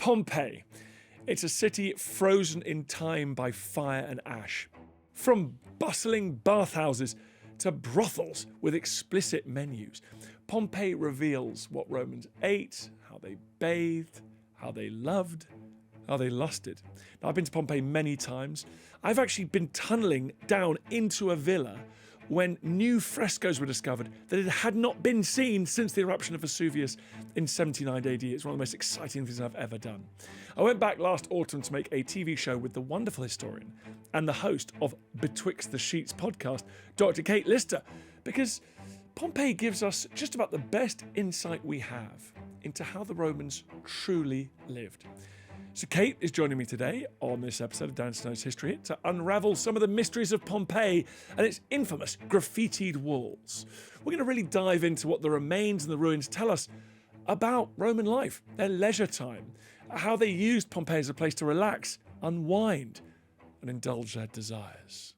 Pompeii. It's a city frozen in time by fire and ash. From bustling bathhouses to brothels with explicit menus, Pompeii reveals what Romans ate, how they bathed, how they loved, how they lusted. Now, I've been to Pompeii many times. I've actually been tunnelling down into a villa when new frescoes were discovered that had not been seen since the eruption of Vesuvius in 79 AD. It's one of the most exciting things I've ever done. I went back last autumn to make a TV show with the wonderful historian and the host of Betwixt the Sheets podcast, Dr. Kate Lister, because Pompeii gives us just about the best insight we have into how the Romans truly lived. So Kate is joining me today on this episode of Dan Snow's History to unravel some of the mysteries of Pompeii and its infamous graffitied walls. We're going to really dive into what the remains and the ruins tell us about Roman life, their leisure time, how they used Pompeii as a place to relax, unwind, and indulge their desires.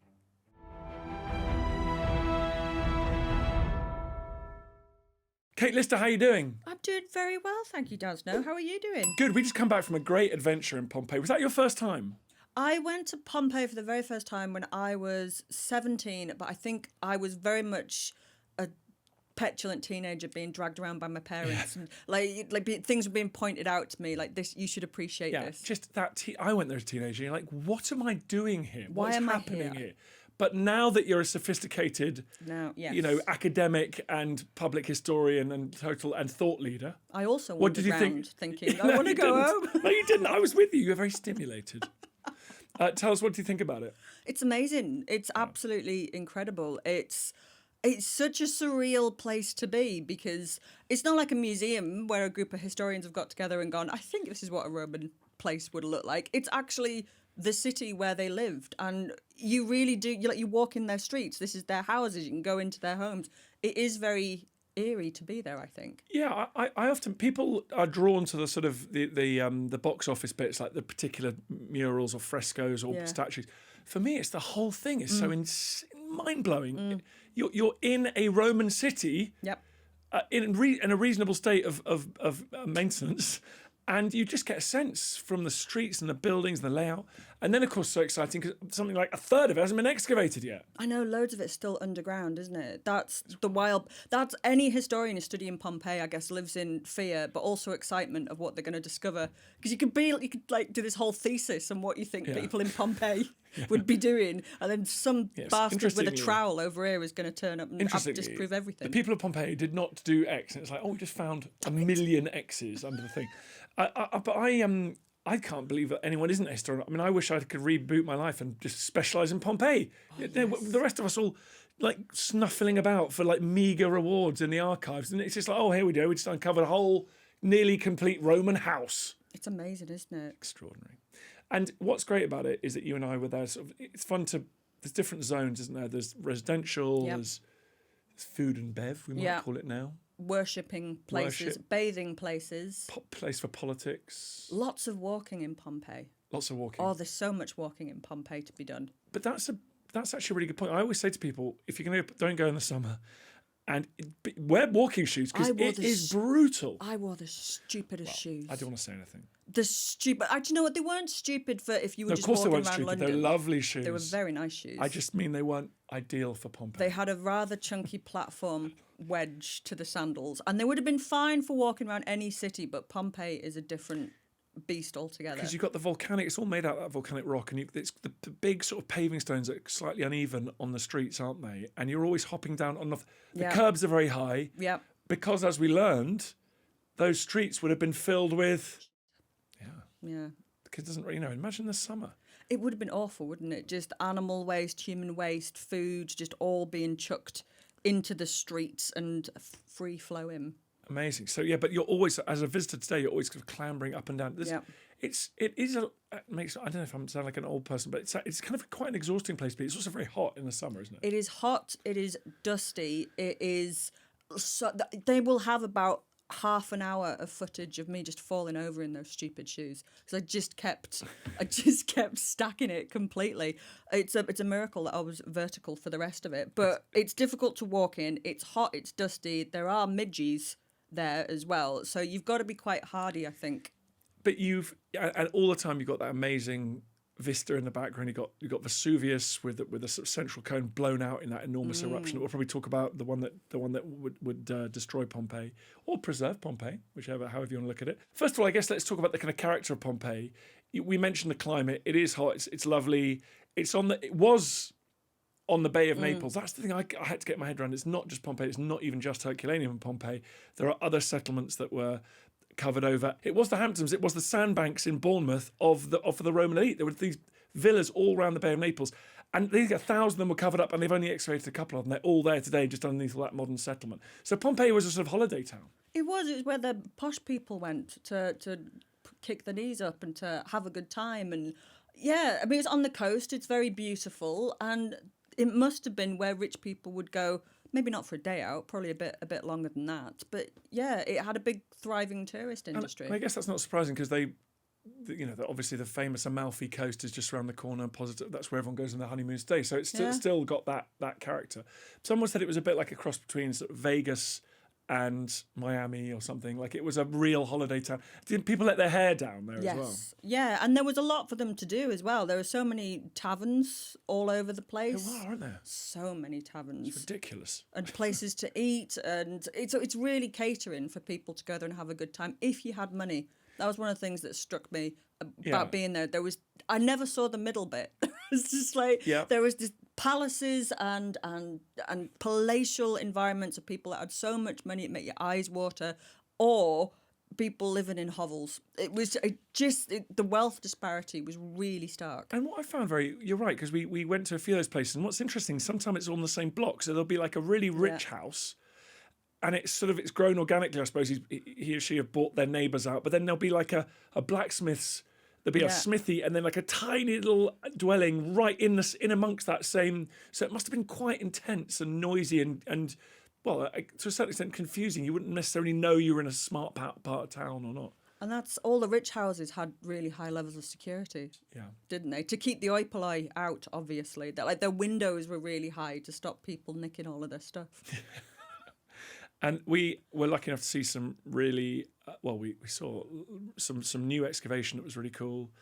Kate Lister, how are you doing? I'm doing very well, thank you, Dan Snow. How are you doing? Good. We just come back from a great adventure in Pompeii. Was that your first time? I went to Pompeii for the very first time when I was 17, but I think I was very much a petulant teenager being dragged around by my parents, and things were being pointed out to me like this. You should appreciate this. Just that. I went there as a teenager. You're like, what am I doing here? Why am I happening here? But now that you're a sophisticated, academic and public historian and thought leader, I also wandered around thinking, I want to go home. No, you didn't. I was with you. You were very stimulated. Tell us, what do you think about it? It's amazing. It's absolutely incredible. It's such a surreal place to be because it's not like a museum where a group of historians have got together and gone, I think this is what a Roman place would look like. It's actually the city where they lived, and you really do. You walk in their streets. This is their houses. You can go into their homes. It is very eerie to be there, I think. Yeah, I often, people are drawn to the sort of the box office bits, like the particular murals or frescoes or statues. For me, it's the whole thing is so mind blowing. You're in a Roman city, in a reasonable state of maintenance. And you just get a sense from the streets and the buildings and the layout. And then, of course, so exciting because something like a third of it hasn't been excavated yet. I know, loads of it's still underground, isn't it? That's the wild... That's any historian who's studying Pompeii, I guess, lives in fear, but also excitement of what they're going to discover. Because you could do this whole thesis on what you think people in Pompeii would be doing, and then some bastard with a trowel over here is going to turn up and disprove everything. The people of Pompeii did not do X, and it's like, we just found a million X's under the thing. But I can't believe that anyone isn't a historian. I mean, I wish I could reboot my life and just specialise in Pompeii. The rest of us all like snuffling about for like meagre rewards in the archives, and it's just like, here we go. We just uncovered a whole nearly complete Roman house. It's amazing, isn't it? Extraordinary. And what's great about it is that you and I were there. It's fun to. There's different zones, isn't there? There's residential. There's food and bev. We might call it now. Worshipping places, bathing places. Place for politics. Lots of walking in Pompeii. Lots of walking. Oh, there's so much walking in Pompeii to be done. But that's actually a really good point. I always say to people, if you're going to don't go in the summer, and wear walking shoes because it is brutal. I wore the stupidest shoes. I don't want to say anything. Do you know what? They weren't stupid for if you were just walking around London. Of course they weren't stupid. They're lovely shoes. They were very nice shoes. I just mean they weren't ideal for Pompeii. They had a rather chunky platform wedge to the sandals, and they would have been fine for walking around any city, but Pompeii is a different beast altogether. Because you've got the volcanic, it's all made out of that volcanic rock, and it's the big sort of paving stones that are slightly uneven on the streets, aren't they? And you're always hopping down on the curbs are very high. Yeah. Because as we learned, those streets would have been filled with Yeah. Because it doesn't really imagine the summer. It would have been awful, wouldn't it? Just animal waste, human waste, food, just all being chucked into the streets and free flowing. Amazing. So but you're always, as a visitor today, you're always kind of clambering up and down. It makes. I don't know if I'm sound like an old person, but it's kind of quite an exhausting place to be. It's also very hot in the summer, isn't it? It is hot. It is dusty. It is. So, they will have about half an hour of footage of me just falling over in those stupid shoes because I just kept stacking it completely. It's a miracle that I was vertical for the rest of it, but it's difficult to walk in. It's hot. It's dusty. There are midges there as well, so you've got to be quite hardy, I think. but and all the time you've got that amazing vista in the background. You've got Vesuvius with a sort of central cone blown out in that enormous eruption that we'll probably talk about, the one that would destroy Pompeii or preserve Pompeii, however you want to look at it. First of all, I guess let's talk about the kind of character of Pompeii. We mentioned the climate. It is hot. It's lovely. It was on the Bay of Naples. That's the thing I had to get my head around. It's not just Pompeii. It's not even just Herculaneum and Pompeii. There are other settlements that were covered over. It was the Hamptons. It was the sandbanks in Bournemouth of the Roman elite. There were these villas all around the Bay of Naples. And 1,000 of them were covered up, and they've only excavated a couple of them. They're all there today, just underneath all that modern settlement. So Pompeii was a sort of holiday town. It was where the posh people went to kick their knees up and to have a good time. And yeah, I mean, it's on the coast. It's very beautiful, and it must have been where rich people would go. Maybe not for a day out, probably a bit longer than that. But yeah, it had a big thriving tourist industry. And I guess that's not surprising because obviously the famous Amalfi Coast is just around the corner. Positive, that's where everyone goes on their honeymoon stay. So it's still got that character. Someone said it was a bit like a cross between sort of Vegas and Miami or something. Like it was a real holiday town. Did people let their hair down there as well? Yeah, and there was a lot for them to do as well. There were so many taverns all over the place. There were, aren't there? So many taverns. It's ridiculous. And places to eat, and it's really catering for people to go there and have a good time if you had money. That was one of the things that struck me about being there. I never saw the middle bit. It's just like there was this palaces and palatial environments of people that had so much money it made your eyes water, or people living in hovels. The wealth disparity was really stark. And what I found you're right, because we went to a few of those places, and what's interesting, sometimes it's on the same block, so there'll be like a really rich house, and it's grown organically, I suppose. He or she have bought their neighbours out, but then there'll be like a blacksmith's. There'll be a smithy, and then like a tiny little dwelling right in amongst that same. So it must have been quite intense and noisy and well, to a certain extent confusing. You wouldn't necessarily know you were in a smart part of town or not. And that's all the rich houses had really high levels of security, didn't they? To keep the oipoloi out, obviously. That their windows were really high to stop people nicking all of their stuff. And we were lucky enough to see some really, we saw some new excavation that was really cool.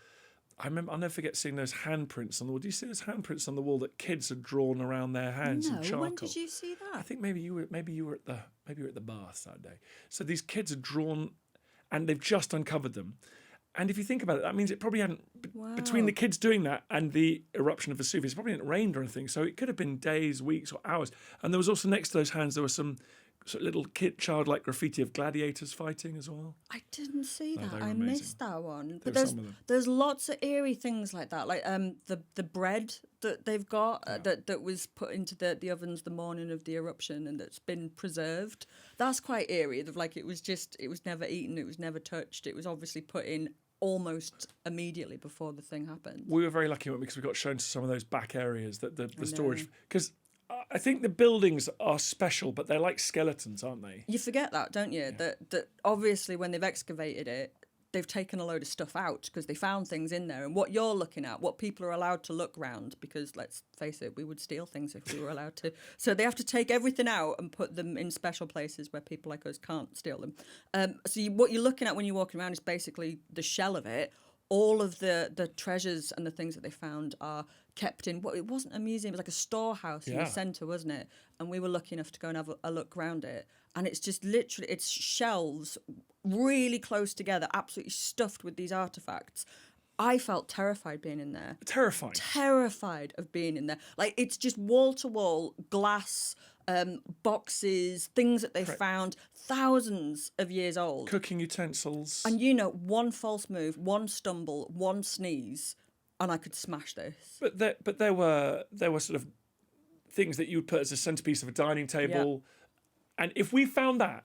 I'll never forget seeing those handprints on the wall. Do you see those handprints on the wall that kids had drawn around their hands in charcoal? When did you see that? I think maybe you were at the baths that day. So these kids had drawn, and they've just uncovered them. And if you think about it, that means it probably hadn't, between the kids doing that and the eruption of Vesuvius, it probably hadn't rained or anything. So it could have been days, weeks, or hours. And there was also next to those hands, there were some sort of little childlike graffiti of gladiators fighting as well. I didn't see that. I amazing. Missed that one. But there's lots of eerie things like that, like the bread that they've got that was put into the ovens the morning of the eruption and that's been preserved. That's quite eerie. Like it was never eaten, it was never touched. It was obviously put in almost immediately before the thing happened. We were very lucky because we got shown to some of those back areas that the storage, because I think the buildings are special, but they're like skeletons, aren't they? You forget that, don't you? Yeah. That obviously when they've excavated it, they've taken a load of stuff out because they found things in there. And what you're looking at, what people are allowed to look round, because let's face it, we would steal things if we were allowed to. So they have to take everything out and put them in special places where people like us can't steal them. What you're looking at when you're walking around is basically the shell of it. All of the treasures and the things that they found are kept in it wasn't a museum, it was like a storehouse in the centre, wasn't it? And we were lucky enough to go and have a look around it. And it's just literally, it's shelves really close together, absolutely stuffed with these artefacts. I felt terrified being in there. Terrified of being in there. Like, it's just wall-to-wall glass, boxes, things that they found thousands of years old. Cooking utensils. And one false move, one stumble, one sneeze, and I could smash this. But there were sort of things that you would put as a centerpiece of a dining table. Yeah. And if we found that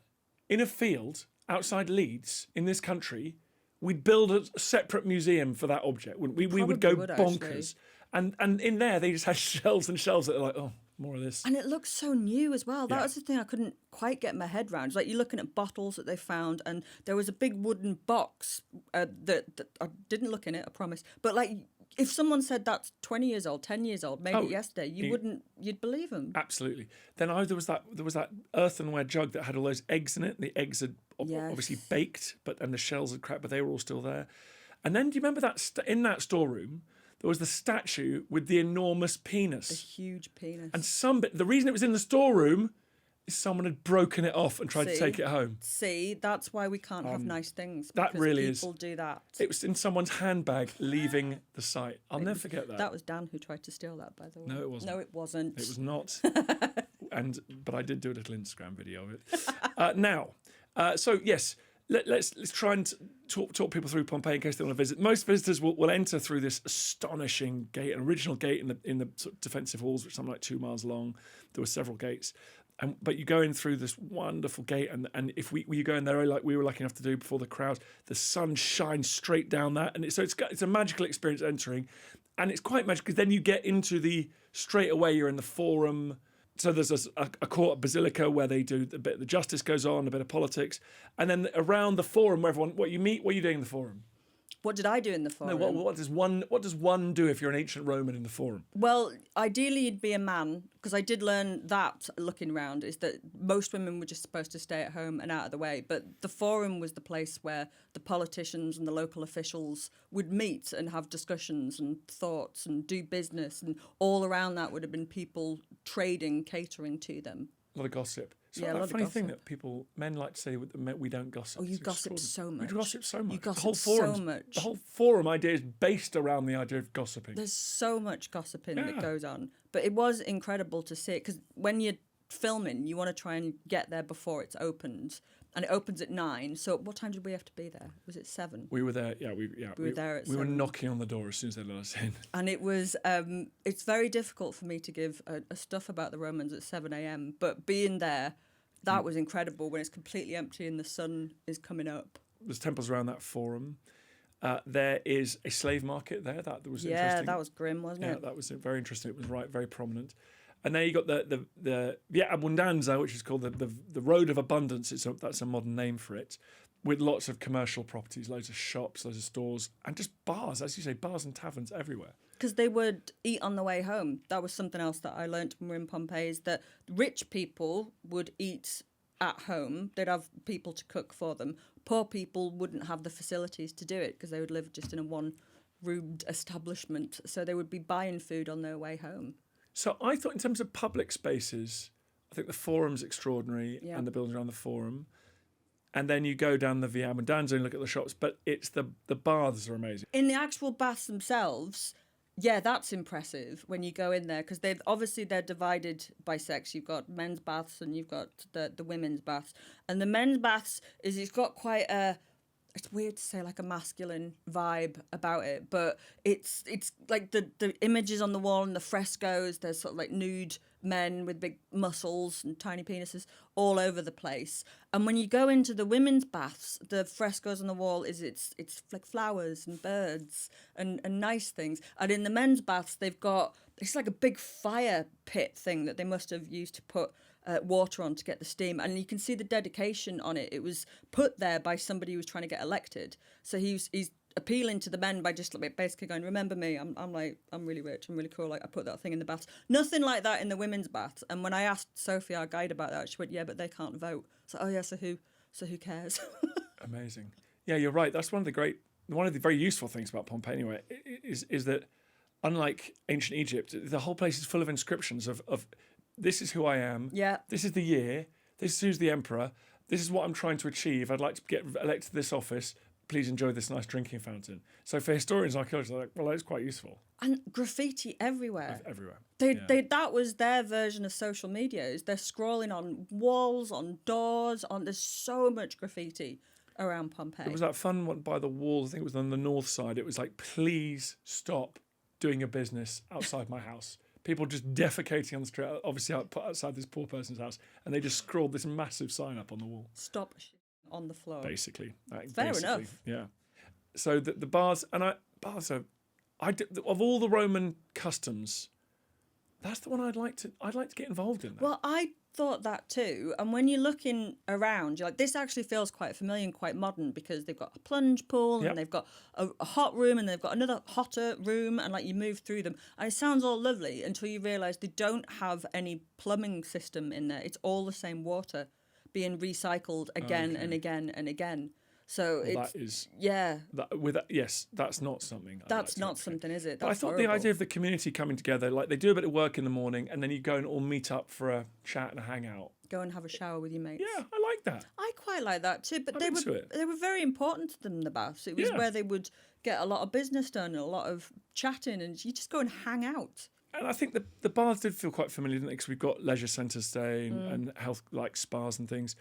in a field outside Leeds in this country, we'd build a separate museum for that object. We would go bonkers. And in there, they just had shelves and shelves that are like, oh, more of this. And it looks so new as well. That was the thing I couldn't quite get my head around. It's like you're looking at bottles that they found, and there was a big wooden box that I didn't look in it, I promise. But like if someone said that's 20 years old, 10 years old, made Oh, it yesterday, you'd believe them. Absolutely. Then there was that earthenware jug that had all those eggs in it. The eggs had obviously baked, and the shells had cracked, but they were all still there. And then do you remember that in that storeroom there was the statue with the enormous penis, A huge penis. and the reason it was in the storeroom is someone had broken it off and tried to take it home. See, that's why we can't have nice things. That really people do that. It was in someone's handbag leaving the site. I'll never forget that. That was Dan who tried to steal that, by the way. No, it wasn't. No, it wasn't. It was not. But I did do a little Instagram video of it. So yes, let's try and talk people through Pompeii in case they want to visit. Most visitors will enter through this astonishing gate, an original gate in the sort of defensive walls, which is something like 2 miles long. There were several gates. But you go in through this wonderful gate, and if you go in there like we were lucky enough to do before the crowd, the sun shines straight down that, and it's a magical experience entering, and it's quite magical because then you get into straight away you're in the forum. So there's a court basilica where they do a bit of the justice goes on, a bit of politics, and then around the forum where what are you doing in the forum? What did I do in the forum? No, what does one do if you're an ancient Roman in the forum? Well, ideally you'd be a man, because I did learn that looking round, is that most women were just supposed to stay at home and out of the way. But the forum was the place where the politicians and the local officials would meet and have discussions and thoughts and do business. And all around that would have been people trading, catering to them. A lot of gossip. It's Yeah, a that lot of funny thing gossip. that men like to say we don't gossip. Oh, you It's gossip so much. You gossip so much. You gossip the whole so much. The whole forum idea is based around the idea of gossiping. There's so much gossiping that goes on. But it was incredible to see it, because when you're filming, you want to try and get there before it's opened. And it opens at 9. So what time did we have to be there? Was it 7? We were there. Yeah, we were there at We were 7. knocking on the door as soon as they let us in. And it was, it's very difficult for me to give a stuff about the Romans at 7 a.m. But being there, that was incredible when it's completely empty and the sun is coming up. There's temples around that forum. There is a slave market there. That was interesting. Yeah, that was grim, wasn't it? Yeah, that was very interesting. It was very prominent. And there you got the Via Abundanza, which is called the Road of Abundance. That's a modern name for it, with lots of commercial properties, loads of shops, loads of stores, and just bars, as you say, bars and taverns everywhere. Because they would eat on the way home. That was something else that I learnt when we were in Pompeii, is that rich people would eat at home. They'd have people to cook for them. Poor people wouldn't have the facilities to do it because they would live just in a one-roomed establishment. So they would be buying food on their way home. So I thought in terms of public spaces, I think the forum's extraordinary and the buildings around the forum. And then you go down the Via Abundanza and look at the shops, but it's the baths are amazing. In the actual baths themselves, yeah, that's impressive when you go in there, because they're divided by sex. You've got men's baths and you've got the women's baths. And the men's baths it's got quite it's weird to say like a masculine vibe about it, but it's like the images on the wall and the frescoes, there's sort of like nude men with big muscles and tiny penises all over the place. And when you go into the women's baths, the frescoes on the wall it's like flowers and birds and nice things. And in the men's baths, it's like a big fire pit thing that they must have used to put water on to get the steam, and you can see the dedication on it. It was put there by somebody who was trying to get elected, so he's appealing to the men by just basically going, remember me, I'm really rich, I'm really cool, like I put that thing in the baths. Nothing like that in the women's baths. And when I asked Sophie, our guide, about that, she went, yeah, but they can't vote. So oh yeah, so who cares? Amazing. Yeah, you're right. That's one of the very useful things about Pompeii anyway, is that unlike ancient Egypt, the whole place is full of inscriptions of this is who I am. Yeah. This is the year. This is who's the emperor. This is what I'm trying to achieve. I'd like to get elected to this office. Please enjoy this nice drinking fountain. So for historians and archaeologists, they're like, well, that's quite useful. And graffiti everywhere. Everywhere. That was their version of social media. They're scrolling on walls, on doors, there's so much graffiti around Pompeii. There was that fun one by the walls. I think it was on the north side. It was like, please stop doing your business outside my house. People just defecating on the street, obviously outside this poor person's house, and they just scrawled this massive sign up on the wall. Stop on the floor. Basically. Fair enough. Yeah. So the bars, bars are, of all the Roman customs, that's the one I'd like to get involved in. Well, I thought that too. And when you're looking around, you're like, this actually feels quite familiar and quite modern, because they've got a plunge pool Yep. and they've got a hot room and they've got another hotter room, and like you move through them and it sounds all lovely until you realise they don't have any plumbing system in there. It's all the same water being recycled again and again and again. So Well, it's that is yeah. that's not something. That's not something, is it? But I That's thought horrible. the idea of the community coming together, like they do a bit of work in the morning, and then you go and all meet up for a chat and a hangout. Go and have a shower with your mates. Yeah, I like that. I quite like that too, but I'm into it. they were very important to them, the baths. It was Yeah. where they would get a lot of business done and a lot of chatting, and you just go and hang out. And I think the baths did feel quite familiar, didn't they? Because we've got leisure centres today and health, like spas and things.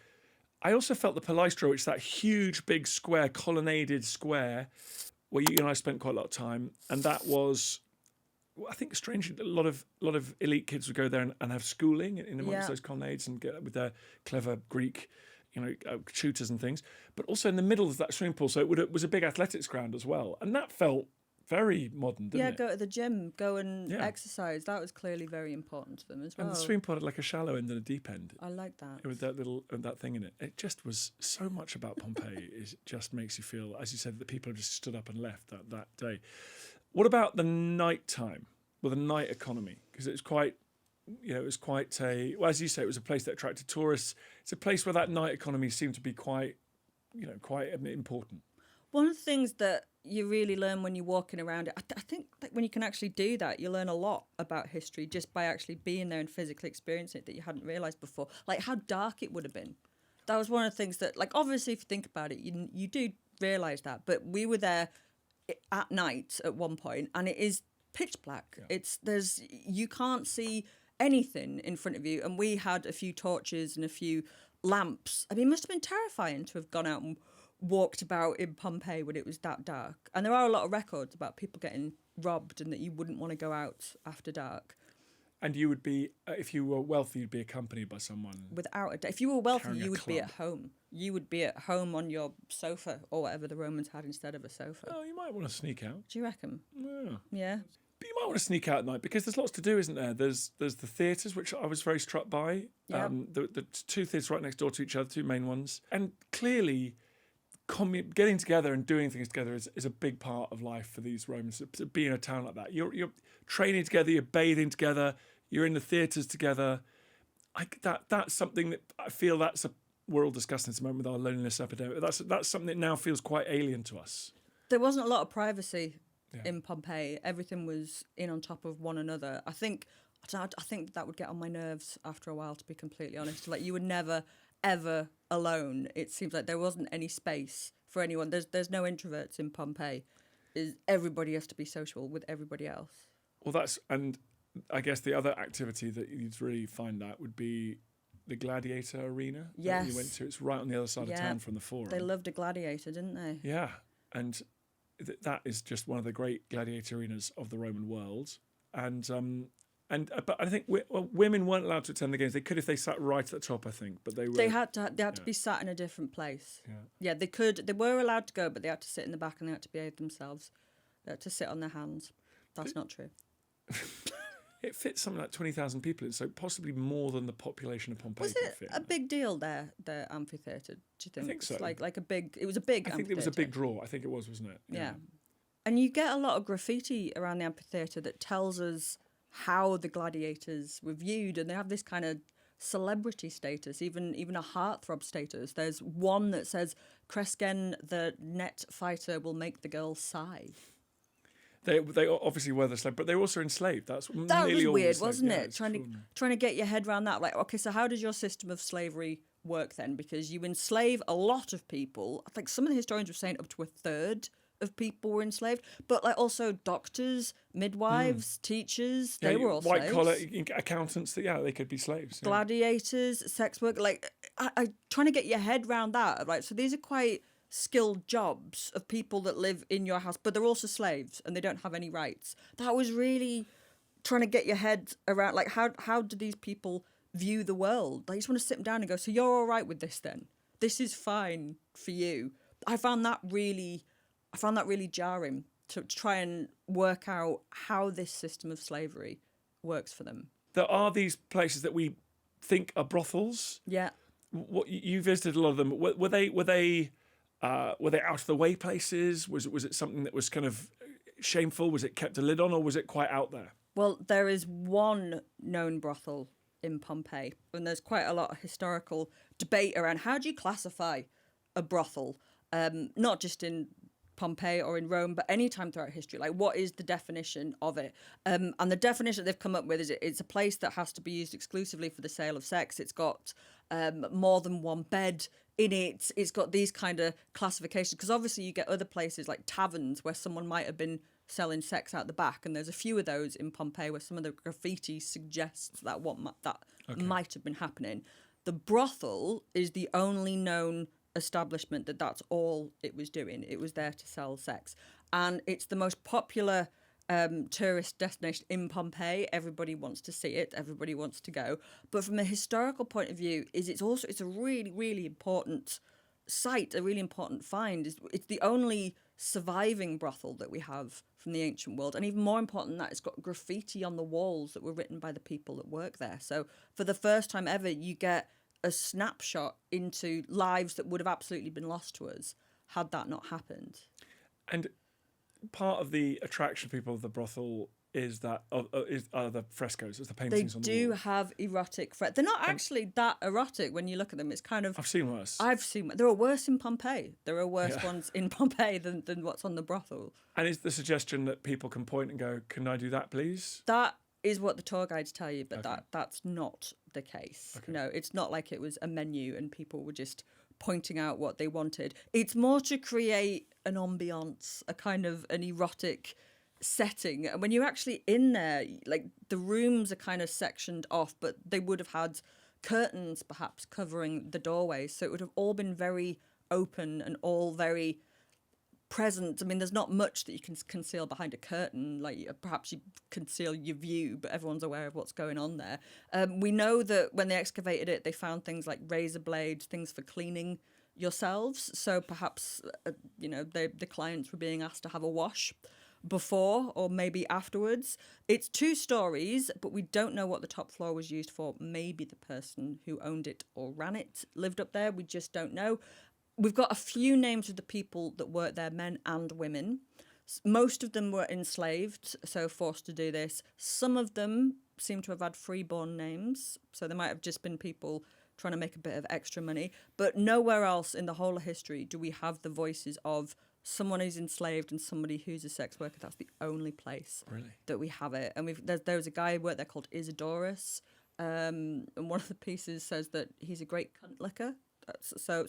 I also felt the Palistro, which is that huge, big square, colonnaded square, where you and I spent quite a lot of time, and that was, I think, strangely, a lot of elite kids would go there and have schooling in amongst Yeah. those colonnades and get with their clever Greek, tutors and things. But also in the middle of that swimming pool, so it was a big athletics ground as well, and that felt very modern, didn't Yeah, it? go to the gym, go and Yeah. exercise. That was clearly very important to them as well. And the swimming pool had like a shallow end and a deep end. I like that. With that thing in it. It just was so much about Pompeii. It just makes you feel, as you said, that people have just stood up and left that day. What about the night time? Well, the night economy, because it was quite, it was quite as you say, it was a place that attracted tourists. It's a place where that night economy seemed to be quite important. One of the things that you really learn when you're walking around it, I think that when you can actually do that, you learn a lot about history just by actually being there and physically experiencing it that you hadn't realised before. Like how dark it would have been. That was one of the things that, like, obviously if you think about it, you do realise that. But we were there at night at one point, and it is pitch black. Yeah. You can't see anything in front of you, and we had a few torches and a few lamps. I mean, it must have been terrifying to have gone out and walked about in Pompeii when it was that dark. And there are a lot of records about people getting robbed and that you wouldn't want to go out after dark. And you would be, if you were wealthy, you'd be accompanied by someone. Without a doubt. If you were wealthy, carrying a you would be club. at home. You would be at home on your sofa or whatever the Romans had instead of a sofa. Oh, you might want to sneak out. Do you reckon? Yeah. Yeah. But you might want to sneak out at night because there's lots to do, isn't there? There's the theatres, which I was very struck by. Yeah. The two theatres right next door to each other, two main ones. And clearly, getting together and doing things together is a big part of life for these Romans. To be in a town like that, you're training together, you're bathing together, you're in the theatres together. That's something that I feel we're all discussing this moment with our loneliness epidemic. That's something that now feels quite alien to us. There wasn't a lot of privacy in Pompeii. Everything was in on top of one another. I think that would get on my nerves after a while, to be completely honest. Like, you were never, ever alone. It seems like there wasn't any space for anyone. There's no introverts in Pompeii. Everybody has to be social with everybody else. Well, and I guess the other activity that you'd really find out would be the gladiator arena that you went to. It's right on the other side of town from the Forum. They loved a gladiator, didn't they? Yeah, and that is just one of the great gladiator arenas of the Roman world. But I think women weren't allowed to attend the games. They could if they sat right at the top, I think. But they had to be sat in a different place. Yeah, They were allowed to go, but they had to sit in the back and they had to behave themselves. They had to sit on their hands. That's not true. It fits something like 20,000 people in, so possibly more than the population of Pompeii. Was it a big deal there, the amphitheatre? Do you think? I think so. It's like a big. It was a big. I think it was a big draw. I think it was, wasn't it? Yeah. And you get a lot of graffiti around the amphitheatre that tells us how the gladiators were viewed, and they have this kind of celebrity status, even a heartthrob status. There's one that says, "Kresgen, the net fighter, will make the girls sigh." They obviously were the slave, but they were also enslaved. That was weird, wasn't it? Trying to get your head around that. Like, okay, so how does your system of slavery work then? Because you enslave a lot of people. I think some of the historians were saying up to a third of people were enslaved, but like also doctors, midwives, teachers, they were all white slaves. collar accountants. They could be slaves. Gladiators, sex work. Like, I trying to get your head around that. Like, so these are quite skilled jobs of people that live in your house, but they're also slaves and they don't have any rights. That was really trying to get your head around, like, how do these people view the world? Like, you just want to sit them down and go, so you're all right with this then? This is fine for you. I found that really jarring to try and work out how this system of slavery works for them. There are these places that we think are brothels. Yeah. What you visited a lot of them. Were they out of the way places? Was it something that was kind of shameful? Was it kept a lid on, or was it quite out there? Well, there is one known brothel in Pompeii, and there's quite a lot of historical debate around how do you classify a brothel, not just in Pompeii or in Rome, but any time throughout history. Like, what is the definition of it? And the definition they've come up with is it's a place that has to be used exclusively for the sale of sex. It's got more than one bed in it. It's got these kind of classifications, because obviously you get other places like taverns where someone might have been selling sex out the back, and there's a few of those in Pompeii where some of the graffiti suggests that might have been happening. The brothel is the only known establishment that's all it was doing. It was there to sell sex, and it's the most popular tourist destination in Pompeii. Everybody wants to see it, everybody wants to go, but from a historical point of view, it's a really, really important site, a really important find. It's the only surviving brothel that we have from the ancient world, and even more important than that, it's got graffiti on the walls that were written by the people that work there. So for the first time ever, you get a snapshot into lives that would have absolutely been lost to us had that not happened. And part of the attraction of people of the brothel is that are the frescoes, it's the paintings on the wall. They do have erotic They're not actually that erotic when you look at them. It's kind of... I've seen worse. There are worse in Pompeii. There are worse ones in Pompeii than what's on the brothel. And is the suggestion that people can point and go, can I do that, please? That is what the tour guides tell you, but that's not the case. Okay. No, it's not like it was a menu and people were just pointing out what they wanted. It's more to create an ambiance, a kind of an erotic setting. And when you're actually in there, like, the rooms are kind of sectioned off, but they would have had curtains perhaps covering the doorways, so it would have all been very open and all very present. I mean, there's not much that you can conceal behind a curtain. Like, perhaps you conceal your view, but everyone's aware of what's going on there. We know that when they excavated it, they found things like razor blades, things for cleaning yourselves. So perhaps, the clients were being asked to have a wash before or maybe afterwards. It's 2 stories, but we don't know what the top floor was used for. Maybe the person who owned it or ran it lived up there. We just don't know. We've got a few names of the people that worked there, men and women. Most of them were enslaved, so forced to do this. Some of them seem to have had freeborn names, so they might have just been people trying to make a bit of extra money. But nowhere else in the whole of history do we have the voices of someone who's enslaved and somebody who's a sex worker. That's the only place that we have it. And there was a guy who worked there called Isidorus, and one of the pieces says that he's a great cunt licker. So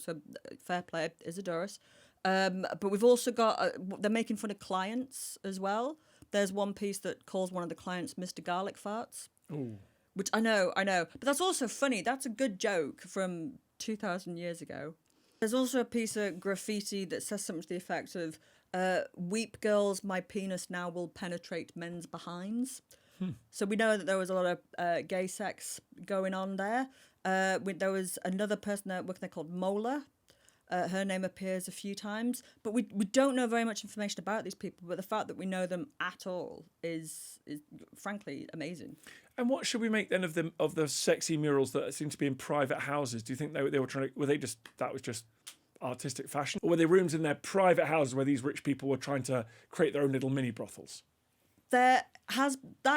fair play, Isidorus. But we've also got, they're making fun of clients as well. There's one piece that calls one of the clients Mr. Garlic Farts. Ooh. Which I know. But that's also funny. That's a good joke from 2,000 years ago. There's also a piece of graffiti that says something to the effect of, "Weep girls, my penis now will penetrate men's behinds." So we know that there was a lot of gay sex going on there. There was another person there working there called Mola. Her name appears a few times, but we don't know very much information about these people. But the fact that we know them at all is frankly amazing. And what should we make then of the sexy murals that seem to be in private houses? Do you think they were trying to, that was just artistic fashion, or were they rooms in their private houses where these rich people were trying to create their own little mini brothels? That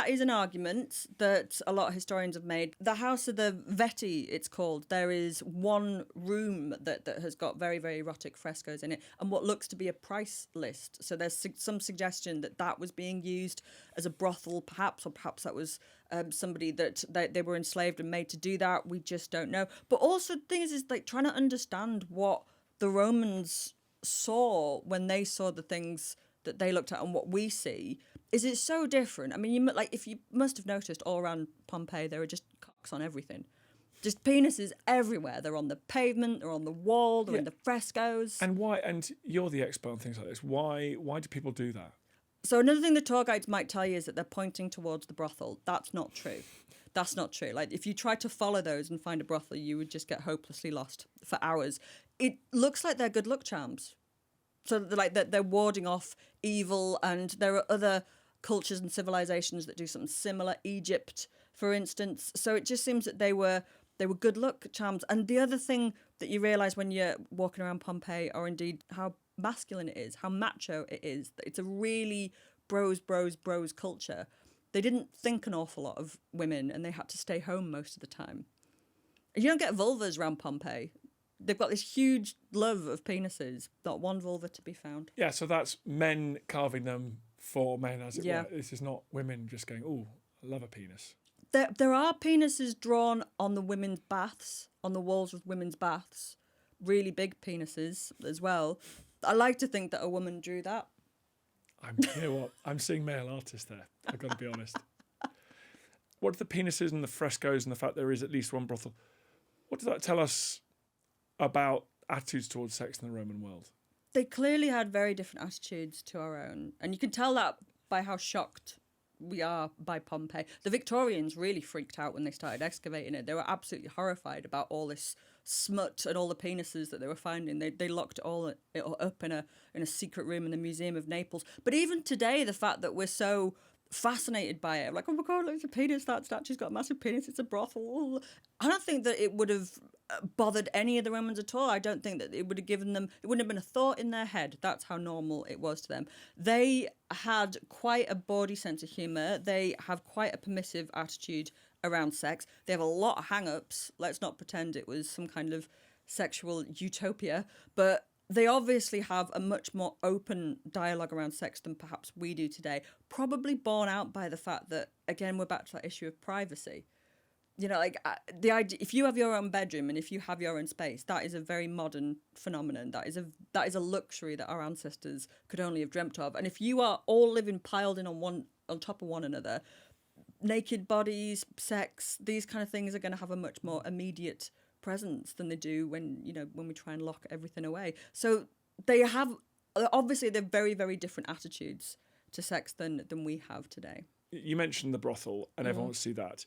is an argument that a lot of historians have made. The House of the Veti, it's called. There is one room that has got very, very erotic frescoes in it, and what looks to be a price list. So there's some suggestion that was being used as a brothel, perhaps, or perhaps that was somebody that they were enslaved and made to do that. We just don't know. But also, the thing is like trying to understand what the Romans saw when they saw the things that they looked at and what we see. Is it so different? I mean, if you must have noticed all around Pompeii, there are just cocks on everything. Just penises everywhere. They're on the pavement, they're on the wall, they're in the frescoes. And why? And you're the expert on things like this. Why do people do that? So another thing the tour guides might tell you is that they're pointing towards the brothel. That's not true. That's not true. Like, if you tried to follow those and find a brothel, you would just get hopelessly lost for hours. It looks like they're good luck charms. So they're warding off evil, and there are other cultures and civilizations that do something similar. Egypt, for instance. So it just seems that they were They were good luck charms. And the other thing that you realise when you're walking around Pompeii, or indeed how masculine it is, how macho it is, that it's a really bros culture. They didn't think an awful lot of women, and they had to stay home most of the time. You don't get vulvas around Pompeii. They've got this huge love of penises, not one vulva to be found. Yeah, so that's men carving them for men, as it were. This is not women just going, oh, I love a penis. There are penises drawn on the women's baths, on the walls of women's baths. Really big penises as well. I like to think that a woman drew that. You know what? I'm seeing male artists there. I've got to be honest. What are the penises and the frescoes and the fact there is at least one brothel? What does that tell us about attitudes towards sex in the Roman world? They clearly had very different attitudes to our own. And you can tell that by how shocked we are by Pompeii. The Victorians really freaked out when they started excavating it. They were absolutely horrified about all this smut and all the penises that they were finding. They locked it all up in a secret room in the Museum of Naples. But even today, the fact that we're so fascinated by it, like, oh my God, look, it's a penis, that statue's got a massive penis, it's a brothel. I don't think that it would have bothered any of the Romans at all. I don't think that it would have given them, it wouldn't have been a thought in their head. That's how normal it was to them. They had quite a bawdy sense of humour. They have quite a permissive attitude around sex. They have a lot of hang-ups. Let's not pretend it was some kind of sexual utopia, but they obviously have a much more open dialogue around sex than perhaps we do today, probably borne out by the fact that, again, we're back to that issue of privacy. You know, like the idea, if you have your own bedroom and if you have your own space, that is a very modern phenomenon. That is a luxury that our ancestors could only have dreamt of. And if you are all living piled in on top of one another, naked bodies, sex, these kind of things are going to have a much more immediate presence than they do when we try and lock everything away. So they have, obviously, they're very, very different attitudes to sex than we have today. You mentioned the brothel, and everyone wants to see that,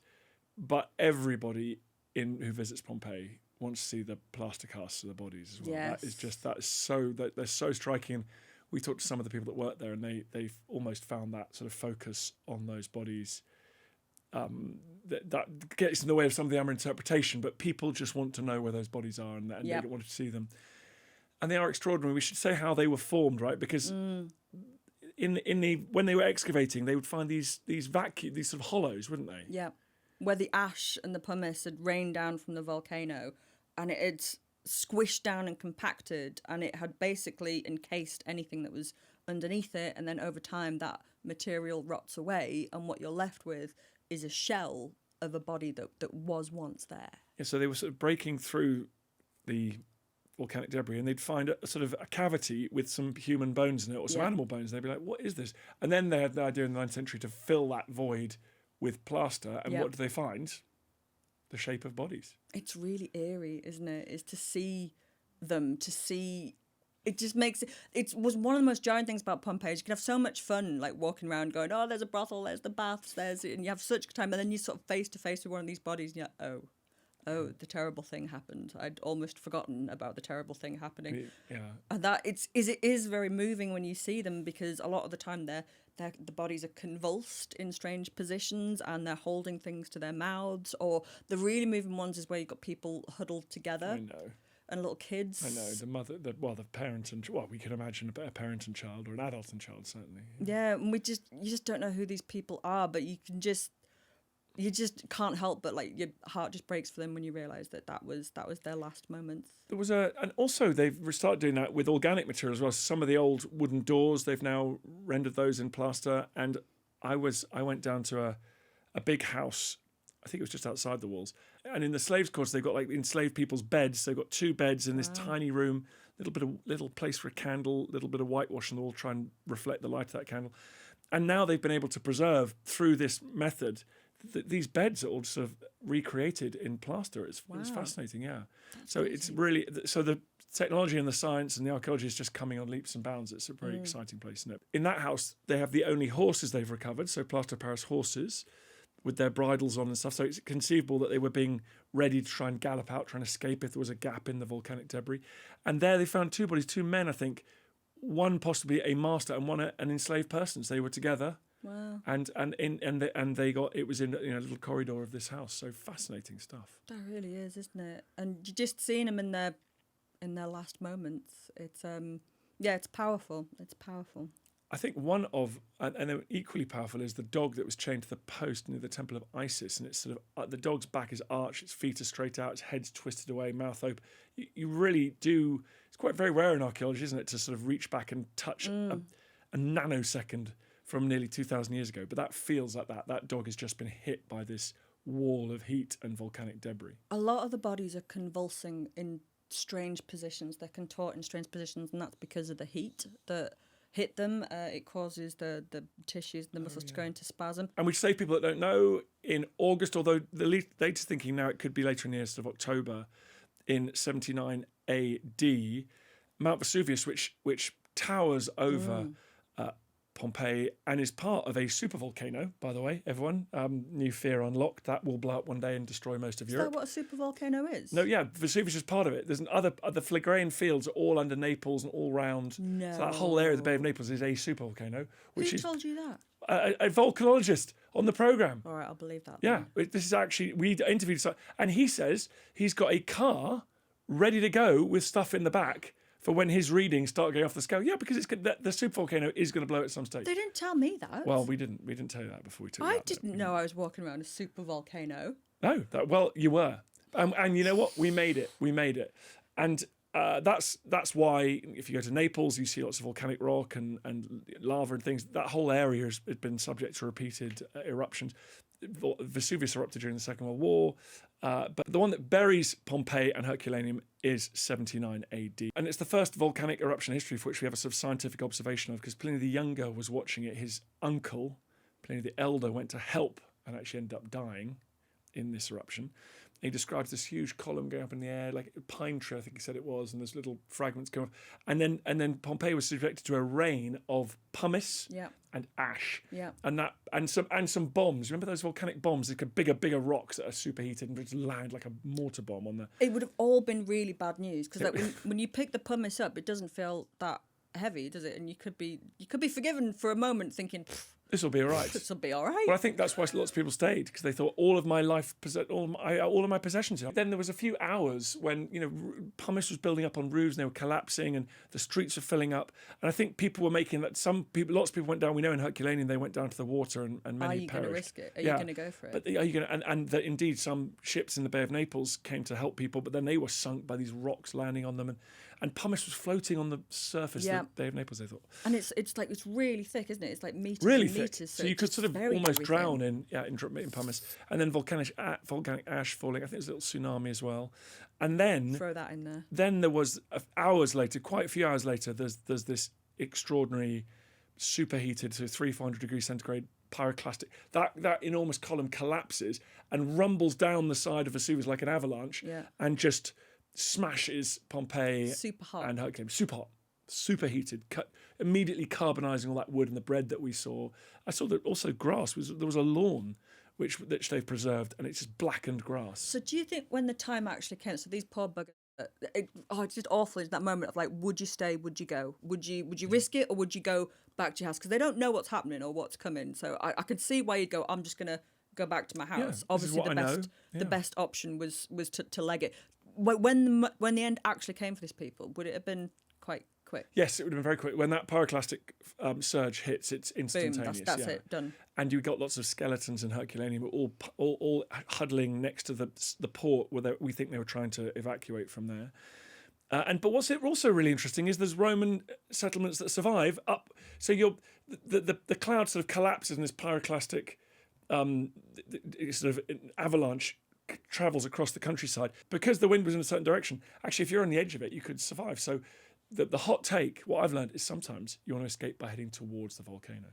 but everybody who visits Pompeii wants to see the plaster casts of the bodies as well. Yes. They're so striking. We talked to some of the people that work there, and they've almost found that sort of focus on those bodies that gets in the way of some of the other interpretation, but people just want to know where those bodies are, and they want to see them. And they are extraordinary. We should say how they were formed, right? Because when they were excavating, they would find these sort of hollows, wouldn't they? Yeah, where the ash and the pumice had rained down from the volcano, and it had squished down and compacted, and it had basically encased anything that was underneath it, and then over time that material rots away, and what you're left with is a shell of a body that was once there. Yeah, so they were sort of breaking through the volcanic debris, and they'd find a sort of a cavity with some human bones in it, or some animal bones, and they'd be like, what is this? And then they had the idea in the 9th century to fill that void with plaster, and what do they find? The shape of bodies. It's really eerie, isn't it? Is to see them, it just makes it was one of the most jarring things about Pompeii. You can have so much fun, like walking around going, oh, there's a brothel, there's the baths, and you have such a good time, and then you're sort of face to face with one of these bodies, and you're like, oh, the terrible thing happened. I'd almost forgotten about the terrible thing happening. Yeah. And it is very moving when you see them, because a lot of the time the bodies are convulsed in strange positions, and they're holding things to their mouths. Or the really moving ones is where you've got people huddled together. I know. And little kids. I know, the parent and, we can imagine a parent and child, or an adult and child, certainly. Yeah, and you just don't know who these people are, but you just can't help but, like, your heart just breaks for them when you realise that was their last moments. There was and also they've started doing that with organic material as well. Some of the old wooden doors, they've now rendered those in plaster. And I went down to a big house, I think it was just outside the walls. And in the slaves' quarters, they've got, like, enslaved people's beds. They've got 2 beds in this tiny room, little place for a candle, little bit of whitewash on the wall, try and reflect the light of that candle. And now they've been able to preserve, through this method, these beds are all sort of recreated in plaster. It's fascinating, yeah. That's so crazy. It's really, so the technology and the science and the archaeology is just coming on leaps and bounds. It's a very exciting place, isn't it? In that house, they have the only horses they've recovered, so plaster of Paris horses, with their bridles on and stuff. So it's conceivable that they were being ready to try and gallop out, trying to escape if there was a gap in the volcanic debris. And there they found 2 bodies, 2 men, I think, one possibly a master and one an enslaved person. So they were together. Wow. Wow. And they got it was in a little corridor of this house. So fascinating stuff. That really is, isn't it? And you just seeing them in their last moments. It's it's powerful. It's powerful. I think one of, and equally powerful, is the dog that was chained to the post near the Temple of Isis. And it's sort of, the dog's back is arched, its feet are straight out, its head's twisted away, mouth open. You really do, it's quite very rare in archaeology, isn't it, to sort of reach back and touch a nanosecond from nearly 2,000 years ago. But that feels like that. That dog has just been hit by this wall of heat and volcanic debris. A lot of the bodies are convulsing in strange positions. They're contort in strange positions, and that's because of the heat that hit them. It causes the tissues, the muscles to go into spasm. And we say people that don't know, in August, although the latest thinking now it could be later in the year, sort of October, in 79 AD, Mount Vesuvius, which towers over Pompeii and is part of a supervolcano, by the way, everyone. New fear unlocked. That will blow up one day and destroy most of Europe. Is that what a supervolcano is? No, yeah, Vesuvius is part of it. There's the Phlegraean fields are all under Naples and all round. No. So that whole area of the Bay of Naples is a supervolcano. Which Who told you that? A volcanologist on the programme. All right, I'll believe that. Yeah, this is actually, we interviewed, and he says he's got a car ready to go with stuff in the back for when his readings start going off the scale. Yeah, because the supervolcano is going to blow at some stage. They didn't tell me that. Well, we didn't tell you that before we took it I out, didn't know I was walking around a supervolcano. No, well, you were. And you know what? We made it. And that's why if you go to Naples, you see lots of volcanic rock and lava and things. That whole area has been subject to repeated eruptions. Vesuvius erupted during the Second World War, but the one that buries Pompeii and Herculaneum is 79 AD. And it's the first volcanic eruption in history for which we have a sort of scientific observation of, because Pliny the Younger was watching it. His uncle, Pliny the Elder, went to help and actually ended up dying in this eruption. He describes this huge column going up in the air, like a pine tree, I think he said it was, and there's little fragments going off. And then Pompeii was subjected to a rain of pumice and ash, and some bombs. Remember those volcanic bombs? Like bigger rocks that are superheated and just land like a mortar bomb on there. It would have all been really bad news, because like when you pick the pumice up, it doesn't feel that heavy, does it? And you could be forgiven for a moment, thinking, this will be all right. This will be all right. Well, I think that's why lots of people stayed, because they thought all of my life, all of my possessions. Then there was a few hours when pumice was building up on roofs and they were collapsing and the streets were filling up. And I think people were making that. Lots of people went down. We know in Herculaneum they went down to the water and many perished. Are you going to risk it? Are you going to go for it? But are you going to? And that indeed some ships in the Bay of Naples came to help people, but then they were sunk by these rocks landing on them, and pumice was floating on the surface of the Bay of Naples, they thought. And it's really thick, isn't it? It's like meters really and thick. meters. So you could sort of almost drown in pumice. And then volcanic ash falling. I think there's a little tsunami as well. And then throw that in there. Then there was quite a few hours later, there's this extraordinary superheated, so 300-400 degrees centigrade pyroclastic. That enormous column collapses and rumbles down the side of Vesuvius like an avalanche, and just smashes Pompeii super hot and Herculaneum. Super hot, super heated, immediately carbonising all that wood and the bread that we saw. I saw that also grass there was a lawn which they've preserved, and it's just blackened grass. So do you think when the time actually came, so these poor buggers, it's just awful in that moment of like, would you stay, would you go, would you risk it, or would you go back to your house, because they don't know what's happening or what's coming? So I could see why you'd go, I'm just gonna go back to my house. Obviously the best option was to leg it. When the end actually came for these people, would it have been quite quick? Yes, it would have been very quick. When that pyroclastic surge hits, it's instantaneous. Boom, that's it, done. And you got lots of skeletons in Herculaneum, all huddling next to the port where we think they were trying to evacuate from there. But what's also really interesting is there's Roman settlements that survive up. So the cloud sort of collapses and this pyroclastic sort of avalanche travels across the countryside. Because the wind was in a certain direction, actually if you're on the edge of it you could survive. So the hot take, what I've learned, is sometimes you want to escape by heading towards the volcano.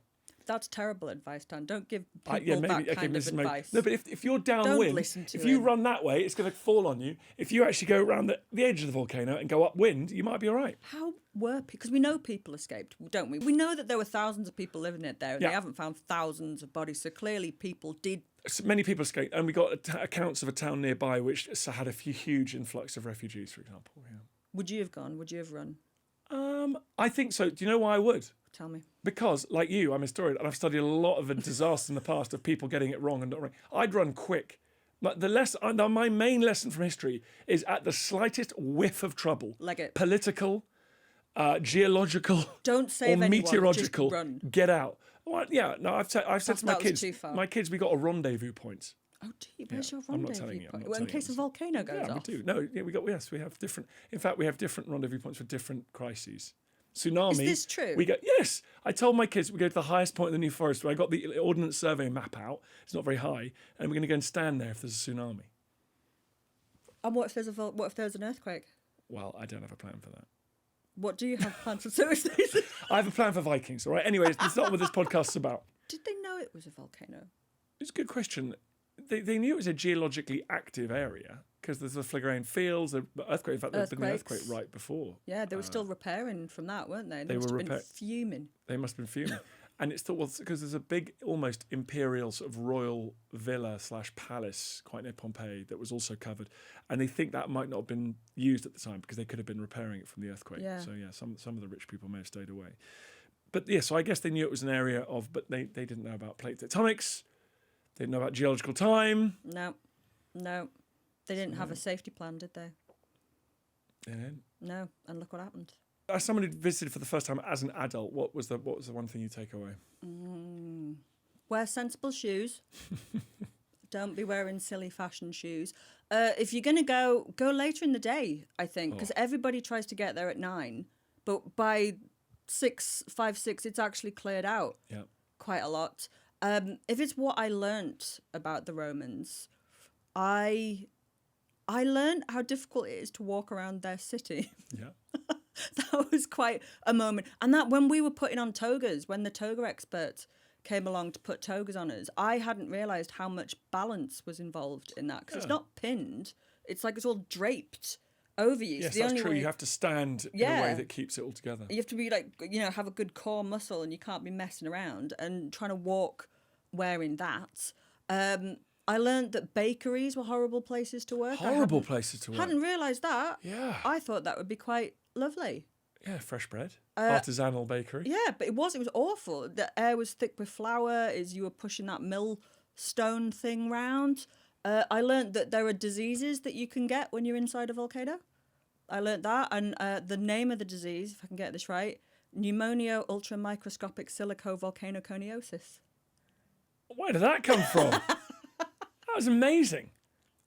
That's terrible advice, Dan. Don't give people that kind of advice. No, but if you're downwind, if you run that way, it's going to fall on you. If you actually go around the edge of the volcano and go upwind, you might be all right. How were people? Because we know people escaped, don't we? We know that there were thousands of people living it there, and they haven't found thousands of bodies. So clearly people did. Many people escaped, and we got accounts of a town nearby which had a huge influx of refugees, for example. Yeah. Would you have gone? Would you have run? I think so. Do you know why I would? Tell me. Because, like you, I'm a historian, and I've studied a lot of disasters in the past of people getting it wrong and not right. I'd run quick. Like my main lesson from history is at the slightest whiff of trouble, Leg it. political, geological, Don't save or anyone, meteorological, just run. get out. Well, yeah, no, I've said to my that was kids, too far. we got a rendezvous point. Oh, do you? Where's your I'm not rendezvous telling you, I'm point? not Well, in telling case you. a volcano goes Yeah, we off. do. No, yeah, we have different. In fact, we have different rendezvous points for different crises. Tsunami. Is this true? Yes. I told my kids we go to the highest point in the New Forest where I got the Ordnance Survey map out. It's not very high, and we're going to go and stand there if there's a tsunami. And what if there's an earthquake? Well, I don't have a plan for that. What do you have planned for Thursdays? I have a plan for Vikings. All right. Anyways, that's not what this podcast's about. Did they know it was a volcano? It's a good question. They knew it was a geologically active area because there's the Phlegraean fields, the earthquake. In fact, there'd been the earthquake right before. Yeah, they were still repairing from that, weren't they? They were must have been fuming. They must have been fuming. And it's thought, well, because there's a big, almost imperial sort of royal villa / palace quite near Pompeii that was also covered. And they think that might not have been used at the time because they could have been repairing it from the earthquake. Yeah. So, yeah, some of the rich people may have stayed away. But, yeah, so I guess they knew it was an area of, but they didn't know about plate tectonics. They didn't know about geological time. No. They didn't have a safety plan, did they? Yeah. No. And look what happened. As someone who visited for the first time as an adult, what was the one thing you take away? Wear sensible shoes. Don't be wearing silly fashion shoes. If you're going to go later in the day, I think, because everybody tries to get there at 9, but by 5, 6, it's actually cleared out quite a lot. If it's what I learnt about the Romans, I learned how difficult it is to walk around their city. Yeah. That was quite a moment. And that when we were putting on togas, when the toga expert came along to put togas on us, I hadn't realised how much balance was involved in that. Because it's not pinned. It's like it's all draped over you. Yes, so that's true. You have to stand in a way that keeps it all together. You have to be like, have a good core muscle and you can't be messing around and trying to walk wearing that. I learned that bakeries were horrible places to work. Horrible places to work. Hadn't realised that. Yeah. I thought that would be quite lovely. Yeah, fresh bread. Artisanal bakery. Yeah, but it was awful. The air was thick with flour as you were pushing that millstone thing round. I learned that there are diseases that you can get when you're inside a volcano. I learned that. And the name of the disease, if I can get this right, pneumonia ultramicroscopic silicovolcanoconiosis. Where did that come from? That was amazing.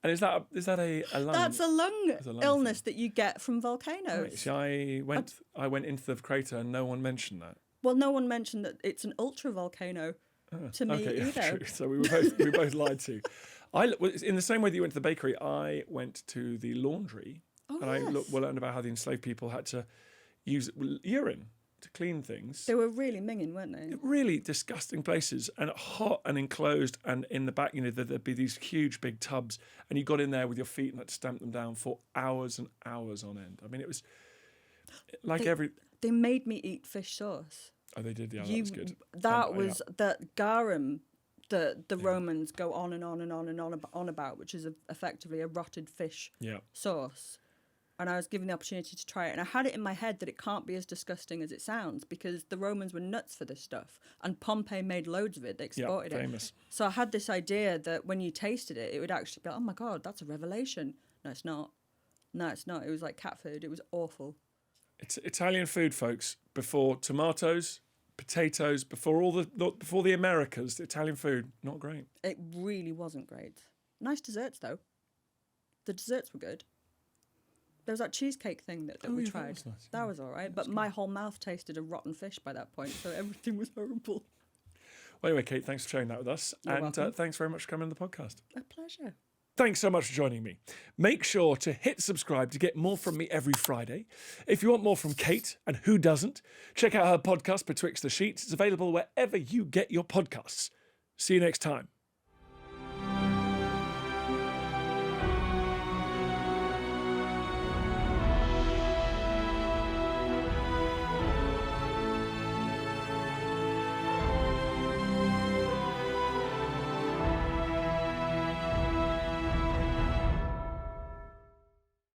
And is that a lung? That's a lung illness that you get from volcanoes. Right. See, I went into the crater and no one mentioned that. Well, no one mentioned that it's an ultra volcano to me either. True. So we were both lied to. In the same way that you went to the bakery, I went to the laundry and I learned about how the enslaved people had to use urine to clean things. They were really minging, weren't they? Really disgusting places, and hot and enclosed, and in the back, there'd be these huge big tubs, and you got in there with your feet and had to stamp them down for hours and hours on end. I mean, it was like They made me eat fish sauce. Oh, they did. Yeah, that was good. That was that garum that the Romans go on and on and on and on about, which is effectively a rotted fish sauce. And I was given the opportunity to try it. And I had it in my head that it can't be as disgusting as it sounds because the Romans were nuts for this stuff. And Pompeii made loads of it. They exported it. Famous. So I had this idea that when you tasted it, it would actually be like, oh my God, that's a revelation. No, it's not. No, it's not. It was like cat food. It was awful. It's Italian food, folks. Before tomatoes, potatoes, before the Americas, the Italian food, not great. It really wasn't great. Nice desserts, though. The desserts were good. There was that cheesecake thing that we tried. That was nice. That was all right. But my whole mouth tasted of rotten fish by that point, so everything was horrible. Well, anyway, Kate, thanks for sharing that with us. You're welcome. Thanks very much for coming on the podcast. A pleasure. Thanks so much for joining me. Make sure to hit subscribe to get more from me every Friday. If you want more from Kate, and who doesn't, check out her podcast, Betwixt the Sheets. It's available wherever you get your podcasts. See you next time.